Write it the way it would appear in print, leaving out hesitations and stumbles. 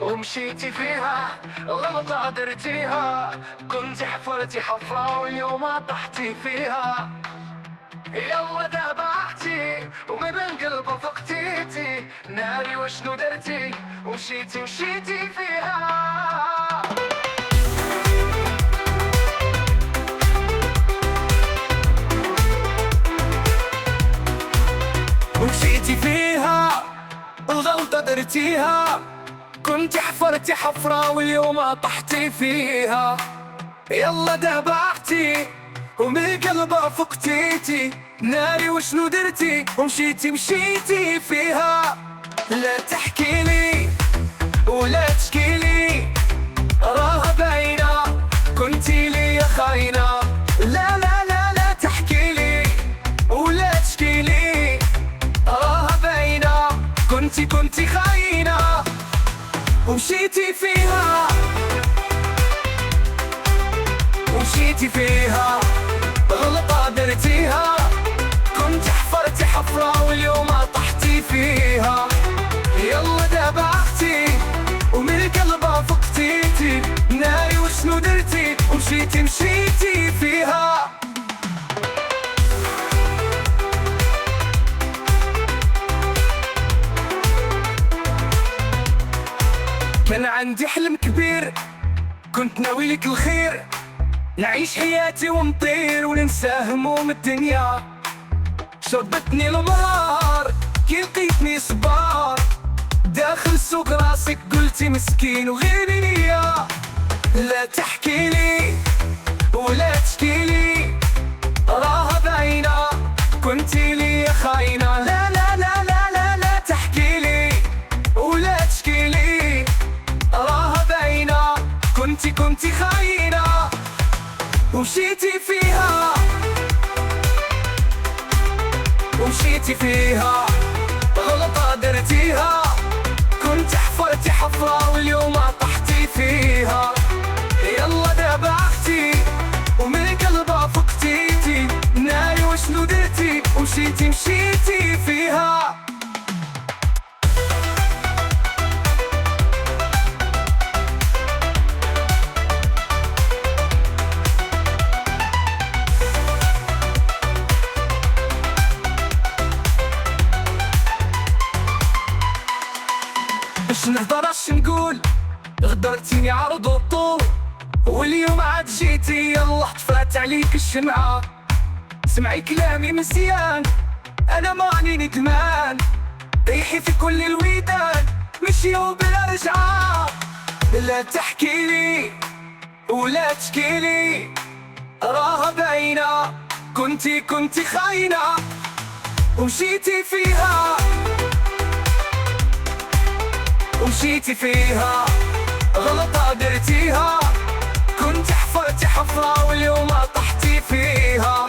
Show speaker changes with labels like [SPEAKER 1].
[SPEAKER 1] ومشيتي فيها غلطة درتيها، كنت حفرتي حفرة واليوم طحتي فيها. يلا دابحتي ومن قلب فقتيتي ناري وشنو درتي، ومشيتي فيها. ومشيتي فيها الغلطة درتيها، كنت حفرتي حفرة واليوم طحتي فيها. يلا دابحتي ومن قلب فقتيتي ناري وشنو درتي، ومشيتي فيها. لا تحكي لي ولا تشكي لي، راها باينة كنتي لي خاينة. لا لا لا لا تحكي لي ولا تشكي لي، راها باينة كنتي خاينة. ومشيتي فيها غلطة درتيها، كنت حفرتي حفرة واليوم طحتي فيها. يلا دابحتي ومن قلبها فقتيتي ناري وشنو درتي، ومشيتي فيها. كان عندي حلم كبير كنت ناوي لك الخير، نعيش حياتي ونطير وننسى هموم الدنيا. شربتني المرار كي لقيتني صبار، داخل سوق راسك قلتي مسكين وغيري ليا. لا تحكي لي ولا تشكي لي، راها باينة كنتي لي خاينة. لا لا لا لا لا لا تحكي لي ولا تشكي لي، راها باينة كنتي خاينة. ومشيتي فيها غلطة درتيها، كنت حفرتي حفرة واليوم طحتي فيها. يلا دابحتي ومن قلبها فقتيتي ناري وشنو درتي، ومشيتي فيها. باش نهضر اش نقول، غدرتيني عرض وطول، واليوم عاد جيتي يلا طفات عليك الشمعة. سمعي كلامي مزيان انا ماني ندمان، ريحي في كل الويدان مشيو بلا رجعة. لا تحكي لي ولا تشكي لي، راها باينة كنتي خاينة. ومشيتي فيها غلطة درتيها، كنت حفرتي حفرة واليوم طحتي فيها.